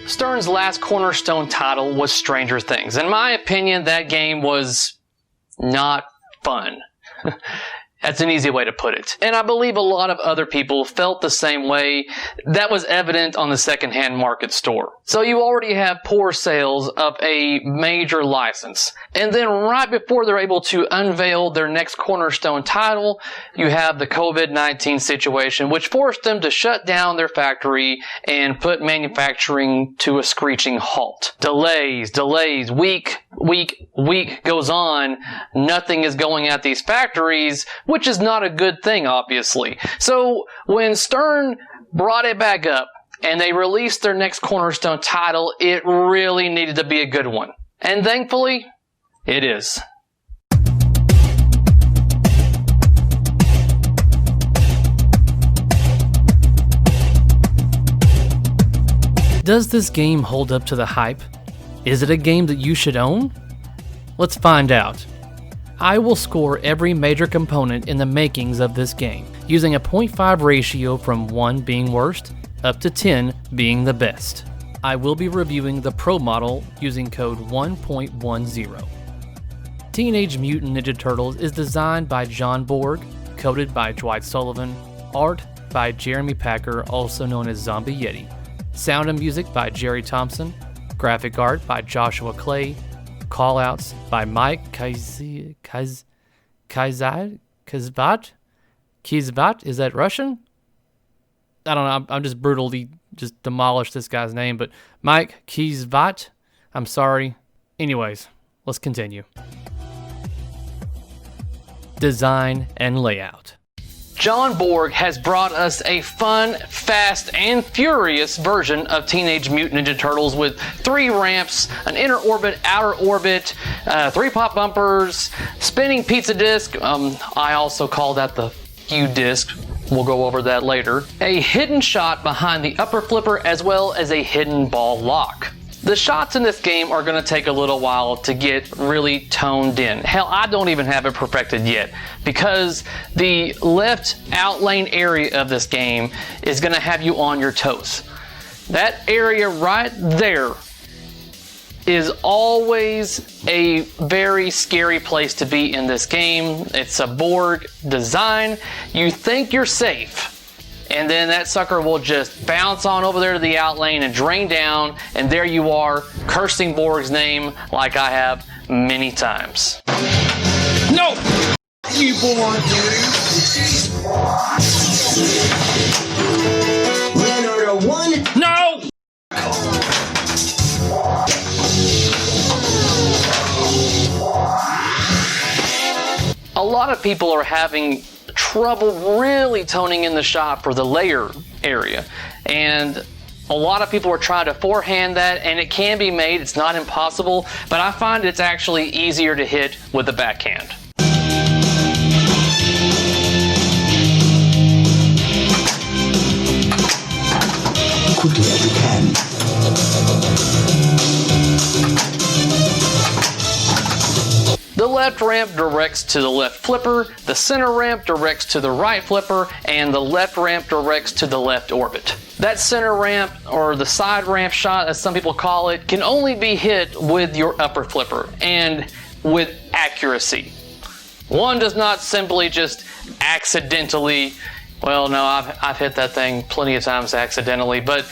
Stern's last cornerstone title was Stranger Things. In my opinion, that game was not fun. That's an easy way to put it. And I believe a lot of other people felt the same way. That was evident on the secondhand market store. So you already have poor sales of a major license. And then right before they're able to unveil their next cornerstone title, you have the COVID-19 situation, which forced them to shut down their factory and put manufacturing to a screeching halt. Delays, week goes on. Nothing is going at these factories, which is not a good thing, obviously. So when Stern brought it back up and they released their next cornerstone title, it really needed to be a good one. And thankfully, it is. Does this game hold up to the hype? Is it a game that you should own? Let's find out. I will score every major component in the makings of this game, using a 0.5 ratio from 1 being worst up to 10 being the best. I will be reviewing the Pro model using code 1.10. Teenage Mutant Ninja Turtles is designed by John Borg, coded by Dwight Sullivan, art by Jeremy Packer, also known as Zombie Yeti, sound and music by Jerry Thompson, graphic art by Joshua Clay, Callouts by Mike Kizbat? Is that Russian? I don't know. I'm just brutally just demolished this guy's name, but Mike Kizbat. I'm sorry. Anyways, let's continue. Design and layout. John Borg has brought us a fun, fast, and furious version of Teenage Mutant Ninja Turtles with 3 ramps, an inner orbit, outer orbit, 3 pop bumpers, spinning pizza disc, I also call that the U-disc, we'll go over that later, a hidden shot behind the upper flipper, as well as a hidden ball lock. The shots in this game are going to take a little while to get really toned in. Hell, I don't even have it perfected yet, because the left out lane area of this game is going to have you on your toes. That area right there is always a very scary place to be in this game. It's a Borg design. You think you're safe, and then that sucker will just bounce on over there to the out lane and drain down, and there you are, cursing Borg's name like I have many times. No! You Borg, Winner 1. No! A lot of people are having trouble really toning in the shot for the layer area, and a lot of people are trying to forehand that, and it can be made. It's not impossible, but I find it's actually easier to hit with the backhand. Quickly as you can. The left ramp directs to the left flipper, the center ramp directs to the right flipper, and the left ramp directs to the left orbit. That center ramp, or the side ramp shot as some people call it, can only be hit with your upper flipper, and with accuracy. One does not simply just accidentally, well, no, I've hit that thing plenty of times accidentally, but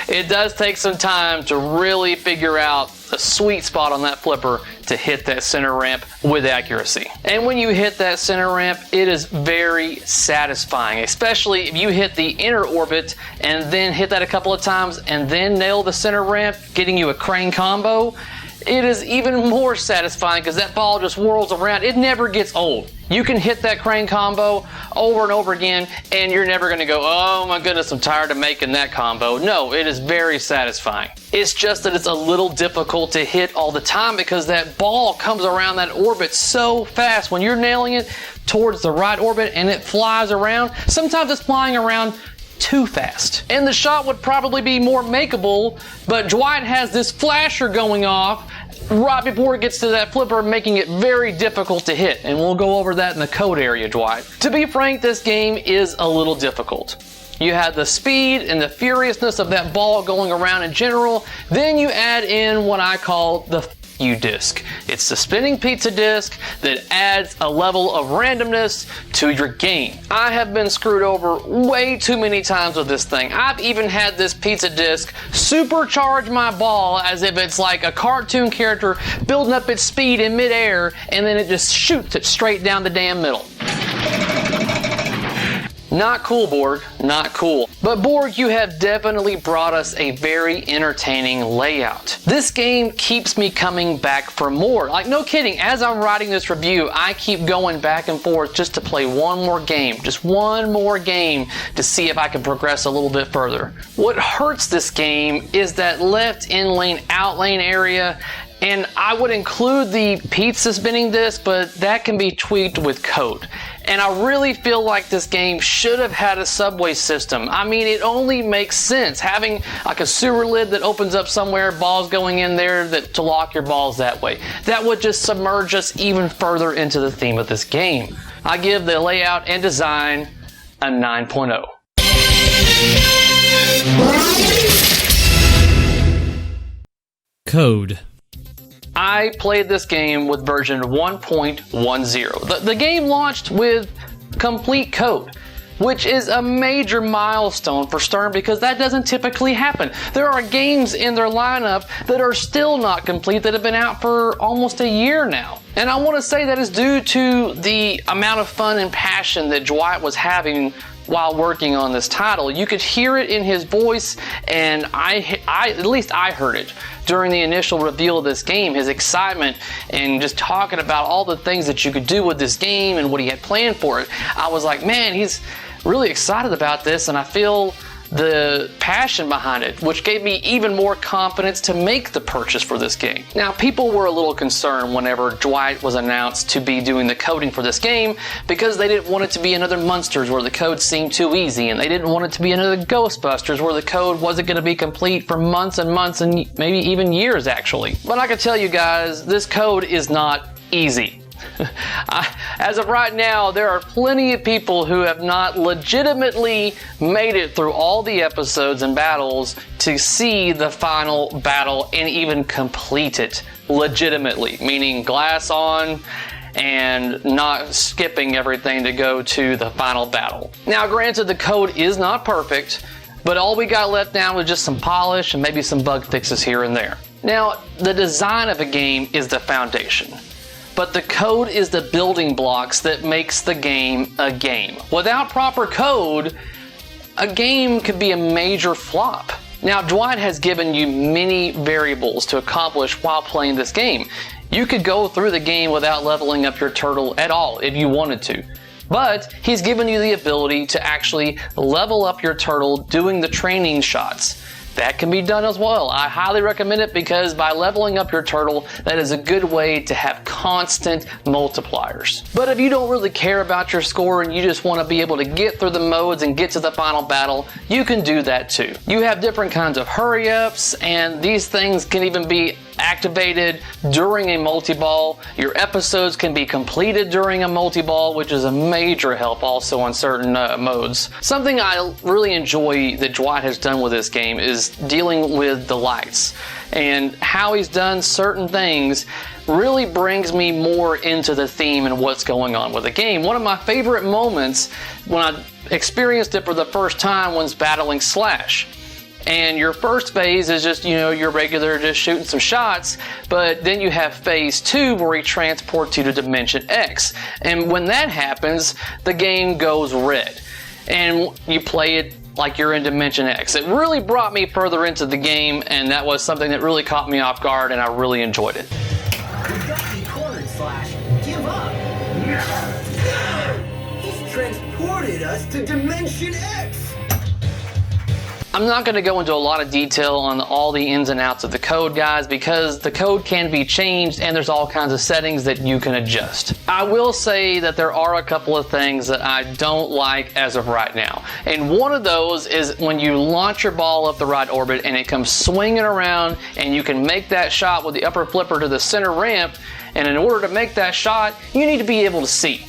it does take some time to really figure out the sweet spot on that flipper to hit that center ramp with accuracy. And when you hit that center ramp, it is very satisfying, especially if you hit the inner orbit and then hit that a couple of times and then nail the center ramp, getting you a crane combo. It is even more satisfying because that ball just whirls around. It never gets old. You can hit that crane combo over and over again, and you're never going to go, oh my goodness, I'm tired of making that combo. No, it is very satisfying. It's just that it's a little difficult to hit all the time because that ball comes around that orbit so fast. When you're nailing it towards the right orbit and it flies around, sometimes it's flying around too fast. And the shot would probably be more makeable, but Dwight has this flasher going off right before it gets to that flipper, making it very difficult to hit. And we'll go over that in the code area, Dwight. To be frank, this game is a little difficult. You have the speed and the furiousness of that ball going around in general. Then you add in what I call the you disc. It's the spinning pizza disc that adds a level of randomness to your game. I have been screwed over way too many times with this thing. I've even had this pizza disc supercharge my ball as if it's like a cartoon character building up its speed in midair, and then it just shoots it straight down the damn middle. Not cool, Borg. Not cool. But Borg, you have definitely brought us a very entertaining layout. This game keeps me coming back for more. Like, no kidding, as I'm writing this review, I keep going back and forth just to play one more game. Just one more game to see if I can progress a little bit further. What hurts this game is that left in lane, out lane area. And I would include the pizza spinning disc, but that can be tweaked with code. And I really feel like this game should have had a subway system. I mean, it only makes sense. Having like a sewer lid that opens up somewhere, balls going in there to lock your balls that way. That would just submerge us even further into the theme of this game. I give the layout and design a 9.0. Code. I played this game with version 1.10. The game launched with complete code, which is a major milestone for Stern because that doesn't typically happen. There are games in their lineup that are still not complete that have been out for almost a year now. And I want to say that is due to the amount of fun and passion that Dwight was having while working on this title. You could hear it in his voice, and at least I heard it during the initial reveal of this game, his excitement and just talking about all the things that you could do with this game and what he had planned for it. I was like, man, he's really excited about this, and I feel the passion behind it, which gave me even more confidence to make the purchase for this game. Now, people were a little concerned whenever Dwight was announced to be doing the coding for this game because they didn't want it to be another Munsters where the code seemed too easy, and they didn't want it to be another Ghostbusters where the code wasn't going to be complete for months and months and maybe even years, actually. But I can tell you guys, this code is not easy. As of right now, there are plenty of people who have not legitimately made it through all the episodes and battles to see the final battle and even complete it legitimately, meaning glass on and not skipping everything to go to the final battle. Now, granted, the code is not perfect, but all we got left now was just some polish and maybe some bug fixes here and there. Now, the design of a game is the foundation, but the code is the building blocks that makes the game a game. Without proper code, a game could be a major flop. Now, Dwight has given you many variables to accomplish while playing this game. You could go through the game without leveling up your turtle at all if you wanted to. But he's given you the ability to actually level up your turtle doing the training shots. That can be done as well. I highly recommend it because by leveling up your turtle, that is a good way to have constant multipliers. But if you don't really care about your score and you just want to be able to get through the modes and get to the final battle, you can do that too. You have different kinds of hurry-ups, and these things can even be activated during a multi-ball. Your episodes can be completed during a multi-ball, which is a major help also on certain modes. Something I really enjoy that Dwight has done with this game is dealing with the lights, and how he's done certain things really brings me more into the theme and what's going on with the game. One of my favorite moments when I experienced it for the first time was battling Slash. And your first phase is just, your regular just shooting some shots, but then you have phase 2 where he transports you to Dimension X. And when that happens, the game goes red. And you play it like you're in Dimension X. It really brought me further into the game, and that was something that really caught me off guard, and I really enjoyed it. We got to be cornered, Slash. Give up. He's transported us to Dimension X. I'm not going to go into a lot of detail on all the ins and outs of the code, guys, because the code can be changed and there's all kinds of settings that you can adjust. I will say that there are a couple of things that I don't like as of right now. And one of those is when you launch your ball up the right orbit and it comes swinging around and you can make that shot with the upper flipper to the center ramp, and in order to make that shot, you need to be able to see.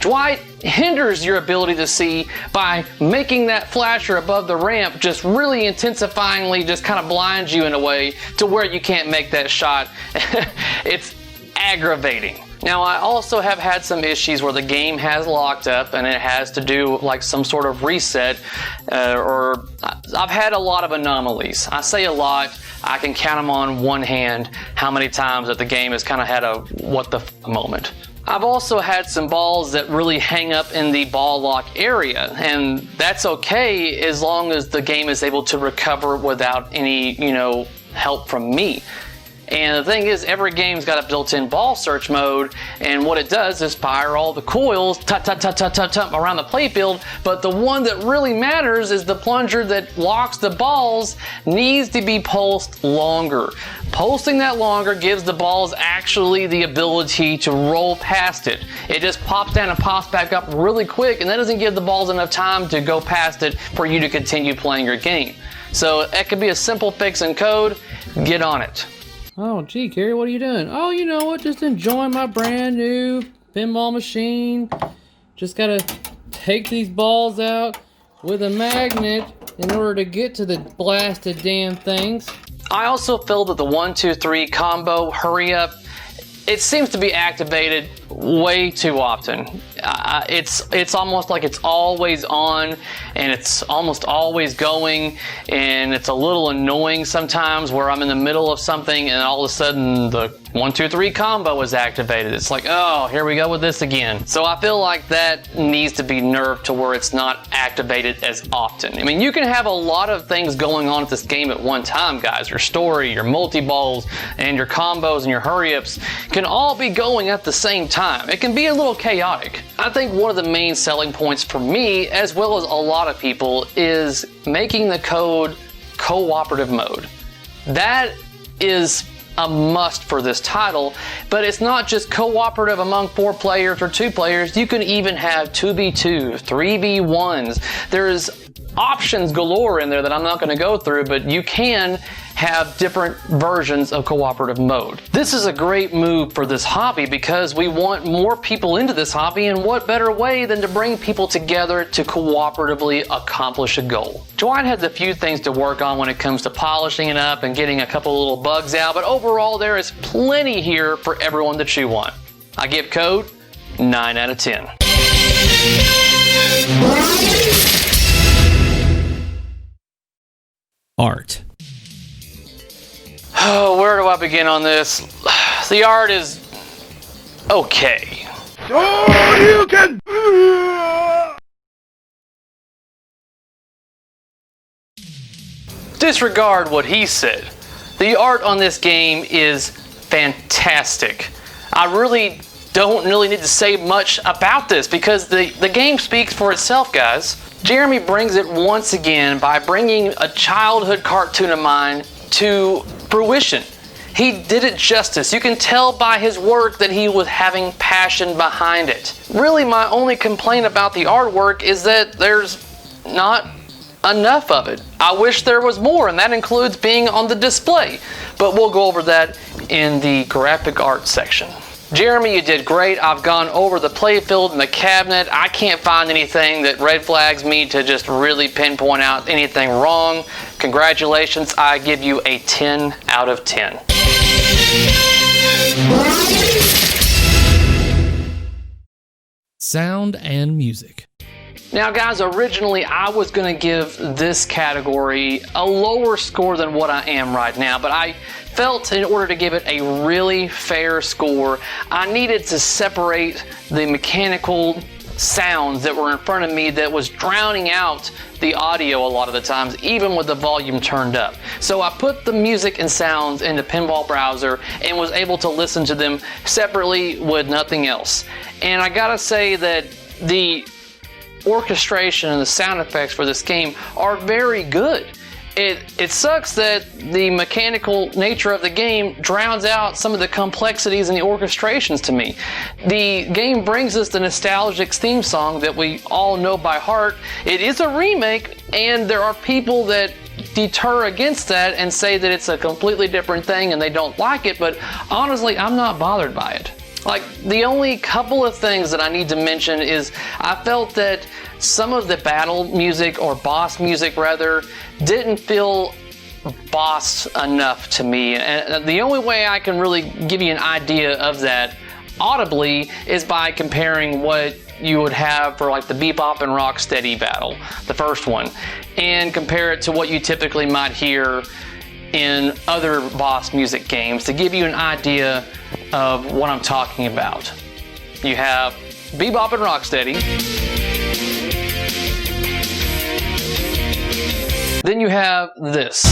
Dwight hinders your ability to see by making that flasher above the ramp just really intensifyingly just kind of blinds you in a way to where you can't make that shot. It's aggravating. Now, I also have had some issues where the game has locked up and it has to do like some sort of reset, or I've had a lot of anomalies. I say a lot, I can count them on one hand how many times that the game has kind of had a what the f moment. I've also had some balls that really hang up in the ball lock area, and that's okay as long as the game is able to recover without any, help from me. And the thing is, every game's got a built-in ball search mode, and what it does is fire all the coils around the playfield, but the one that really matters is the plunger that locks the balls needs to be pulsed longer. Pulsing that longer gives the balls actually the ability to roll past it. It just pops down and pops back up really quick, and that doesn't give the balls enough time to go past it for you to continue playing your game. So it could be a simple fix in code. Get on it. Oh, gee, Cary, what are you doing? Oh, you know what? Just enjoying my brand new pinball machine. Just gotta take these balls out with a magnet in order to get to the blasted damn things. I also feel that the 1, 2, 3 combo hurry up, it seems to be activated way too often. It's almost like it's always on and it's almost always going, and it's a little annoying sometimes where I'm in the middle of something and all of a sudden the 1, 2, 3 combo is activated. It's like, oh, here we go with this again. So I feel like that needs to be nerfed to where it's not activated as often. I mean, you can have a lot of things going on at this game at one time, guys. Your story, your multi-balls, and your combos and your hurry-ups can all be going at the same time. It can be a little chaotic. I think one of the main selling points for me, as well as a lot of people, is making the code cooperative mode. That is a must for this title, but it's not just cooperative among 4 players or 2 players. You can even have 2v2, 3v1s. There's options galore in there that I'm not going to go through, but you can have different versions of cooperative mode. This is a great move for this hobby because we want more people into this hobby, and what better way than to bring people together to cooperatively accomplish a goal. Dwight has a few things to work on when it comes to polishing it up and getting a couple little bugs out, but overall there is plenty here for everyone to chew on. I give code 9 out of 10. Art. Oh, where do I begin on this? The art is okay. Oh, you can! Disregard what he said. The art on this game is fantastic. I really don't need to say much about this because the game speaks for itself, guys. Jeremy brings it once again by bringing a childhood cartoon of mine to fruition. He did it justice. You can tell by his work that he was having passion behind it. Really, my only complaint about the artwork is that there's not enough of it. I wish there was more, and that includes being on the display. But we'll go over that in the graphic art section. Jeremy, you did great. I've gone over the playfield and the cabinet. I can't find anything that red flags me to just really pinpoint out anything wrong. Congratulations, I give you a 10 out of 10. Sound and music. Now guys, originally I was going to give this category a lower score than what I am right now, but I felt in order to give it a really fair score, I needed to separate the mechanical sounds that were in front of me that was drowning out the audio a lot of the times, even with the volume turned up. So I put the music and sounds in the Pinball browser and was able to listen to them separately with nothing else. And I gotta say that the orchestration and the sound effects for this game are very good. It sucks that the mechanical nature of the game drowns out some of the complexities and the orchestrations to me. The game brings us the nostalgic theme song that we all know by heart. It is a remake, and there are people that deter against that and say that it's a completely different thing and they don't like it, but honestly, I'm not bothered by it. Like, the only couple of things that I need to mention is I felt that some of the battle music, or boss music rather, didn't feel boss enough to me. And the only way I can really give you an idea of that audibly is by comparing what you would have for like the Bebop and Rocksteady battle, the first one, and compare it to what you typically might hear in other boss music games to give you an idea of what I'm talking about. You have Bebop and Rocksteady. Then you have this.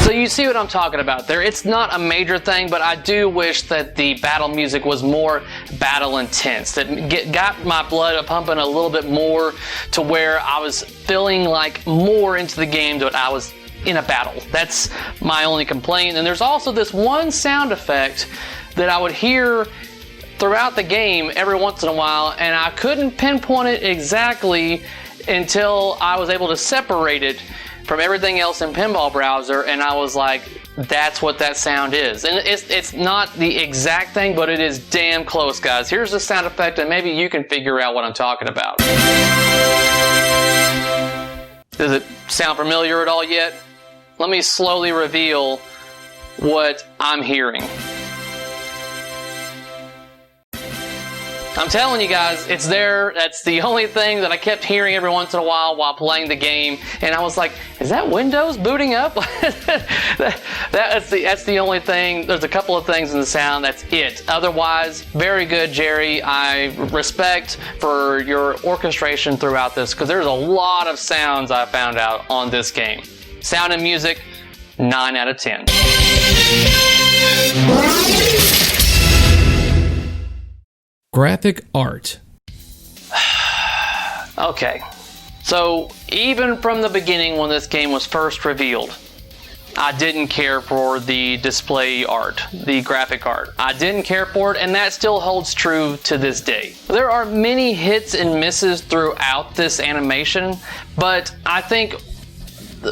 So you see what I'm talking about there. It's not a major thing, but I do wish that the battle music was more battle intense, that got my blood pumping a little bit more to where I was feeling like more into the game that I was in a battle. That's my only complaint. And there's also this one sound effect that I would hear throughout the game every once in a while, and I couldn't pinpoint it exactly until I was able to separate it from everything else in Pinball Browser, and I was like, that's what that sound is. And it's not the exact thing, but it is damn close, guys. Here's the sound effect, and maybe you can figure out what I'm talking about. Does it sound familiar at all yet? Let me slowly reveal what I'm hearing. I'm telling you guys, it's there. That's the only thing that I kept hearing every once in a while playing the game, and I was like, is that Windows booting up? that's the only thing. There's a couple of things in the sound, that's it. Otherwise, very good, Jerry. I respect for your orchestration throughout this, because there's a lot of sounds I found out on this game. Sound and music, 9 out of 10. Graphic art. Okay, so even from the beginning when this game was first revealed, I didn't care for the display art, the graphic art. I didn't care for it, and that still holds true to this day. There are many hits and misses throughout this animation, but I think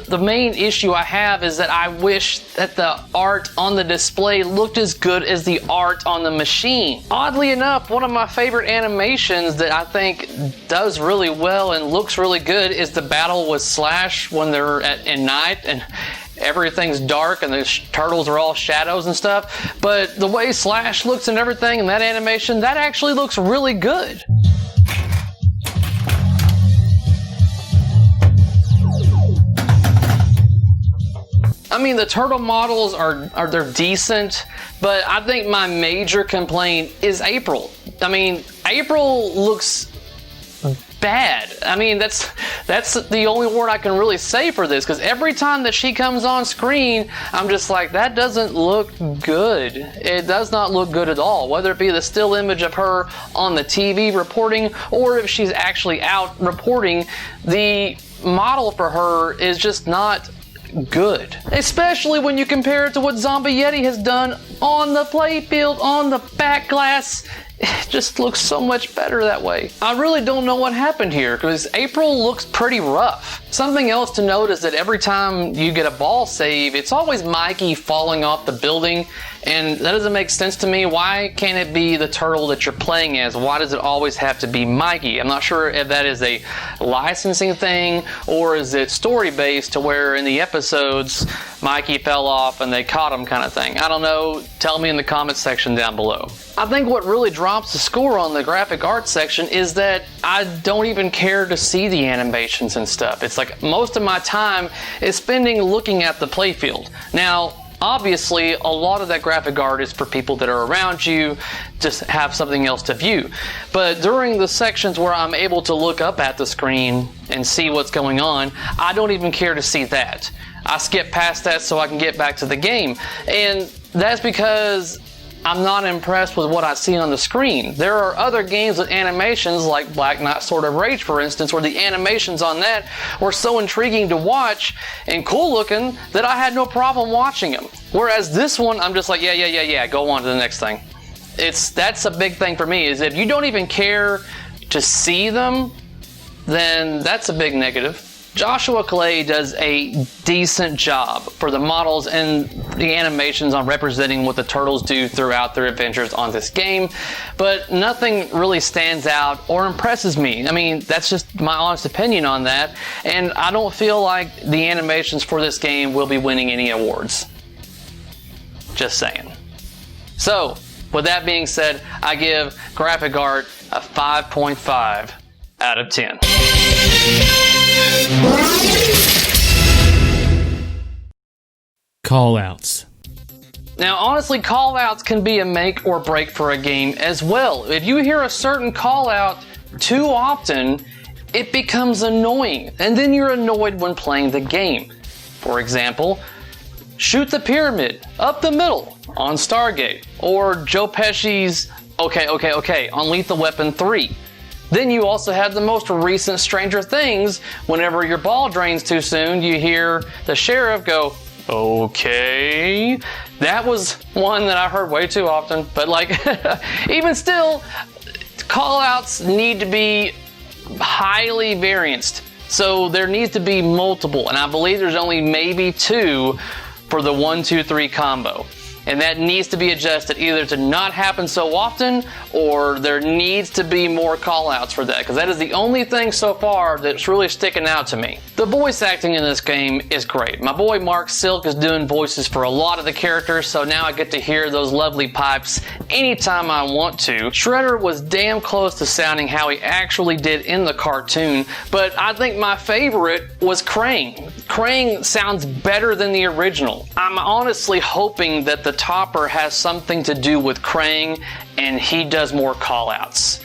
the main issue I have is that I wish that the art on the display looked as good as the art on the machine. Oddly enough, one of my favorite animations that I think does really well and looks really good is the battle with Slash when they're at night and everything's dark and the turtles are all shadows and stuff. But the way Slash looks and everything in that animation, that actually looks really good. I mean, the turtle models they're decent, but I think my major complaint is April. I mean, April looks bad. I mean, that's the only word I can really say for this, because every time that she comes on screen, I'm just like, that doesn't look good. It does not look good at all, whether it be the still image of her on the TV reporting, or if she's actually out reporting, the model for her is just not good, especially when you compare it to what Zombie Yeti has done on the playfield, on the back glass. It just looks so much better that way. I really don't know what happened here, because April looks pretty rough. Something else to note is that every time you get a ball save, it's always Mikey falling off the building, and that doesn't make sense to me. Why can't it be the turtle that you're playing as? Why does it always have to be Mikey? I'm not sure if that is a licensing thing, or is it story-based to where in the episodes Mikey fell off and they caught him kind of thing. I don't know. Tell me in the comments section down below. I think what really drops the score on the graphic arts section is that I don't even care to see the animations and stuff. It's like most of my time is spending looking at the playfield. Now, obviously, a lot of that graphic art is for people that are around you, just have something else to view. But during the sections where I'm able to look up at the screen and see what's going on, I don't even care to see that. I skip past that so I can get back to the game. And that's because I'm not impressed with what I see on the screen. There are other games with animations like Black Knight Sword of Rage, for instance, where the animations on that were so intriguing to watch and cool looking that I had no problem watching them. Whereas this one, I'm just like, yeah, go on to the next thing. That's a big thing for me, is if you don't even care to see them, then that's a big negative. Joshua Clay does a decent job for the models and the animations on representing what the turtles do throughout their adventures on this game, but nothing really stands out or impresses me. I mean, that's just my honest opinion on that, and I don't feel like the animations for this game will be winning any awards. Just saying. So, with that being said, I give graphic art a 5.5 out of 10. Callouts. Now, honestly, callouts can be a make or break for a game as well. If you hear a certain callout too often, it becomes annoying, and then you're annoyed when playing the game. For example, shoot the pyramid up the middle on Stargate, or Joe Pesci's okay on Lethal Weapon 3. Then you also have the most recent Stranger Things. Whenever your ball drains too soon, you hear the sheriff go, okay. That was one that I heard way too often, but like, even still, callouts need to be highly varianced. So there needs to be multiple, and I believe there's only maybe 2 for the 1, 2, 3 combo. And that needs to be adjusted either to not happen so often, or there needs to be more callouts for that, because that is the only thing so far that's really sticking out to me. The voice acting in this game is great. My boy Mark Silk is doing voices for a lot of the characters, so now I get to hear those lovely pipes anytime I want to. Shredder was damn close to sounding how he actually did in the cartoon, but I think my favorite was Krang. Krang sounds better than the original. I'm honestly hoping that the topper has something to do with Krang and he does more callouts.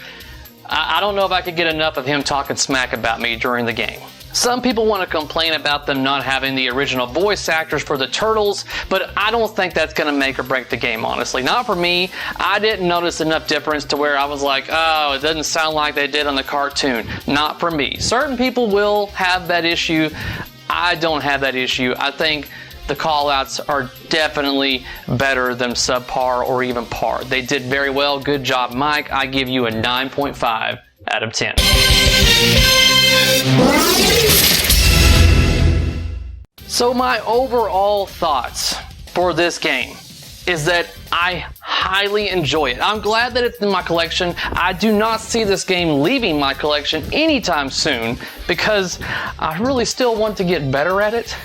I don't know if I could get enough of him talking smack about me during the game. Some people want to complain about them not having the original voice actors for the Turtles, but I don't think that's going to make or break the game, honestly. Not for me. I didn't notice enough difference to where I was like, oh, it doesn't sound like they did on the cartoon. Not for me. Certain people will have that issue. I don't have that issue. I think the callouts are definitely better than subpar or even par. They did very well. Good job, Mike. I give you a 9.5 out of 10. So my overall thoughts for this game is that I highly enjoy it. I'm glad that it's in my collection. I do not see this game leaving my collection anytime soon because I really still want to get better at it.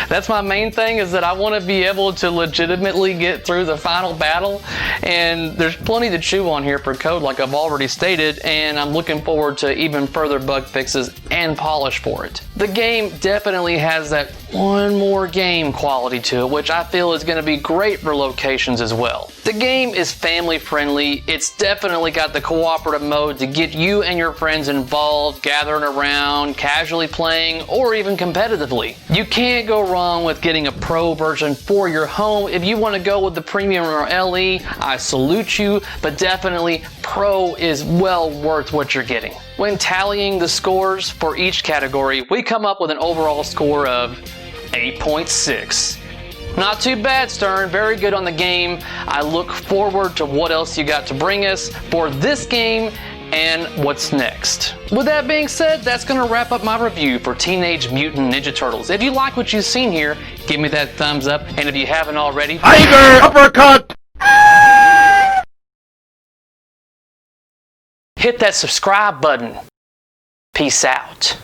That's my main thing, is that I want to be able to legitimately get through the final battle, and there's plenty to chew on here for code like I've already stated, and I'm looking forward to even further bug fixes and polish for it. The game definitely has that one more game quality to it, which I feel is going to be great for locations as well. The game is family friendly. It's definitely got the cooperative mode to get you and your friends involved, gathering around, casually playing, or even competitively. You can't go wrong with getting a pro version for your home. If you want to go with the premium or LE, I salute you, but definitely pro is well worth what you're getting. When tallying the scores for each category, we come up with an overall score of 8.6. Not too bad, Stern. Very good on the game. I look forward to what else you got to bring us for this game and what's next. With that being said, that's going to wrap up my review for Teenage Mutant Ninja Turtles. If you like what you've seen here, give me that thumbs up, and if you haven't already, Tiger uppercut! hit that subscribe button. Peace out.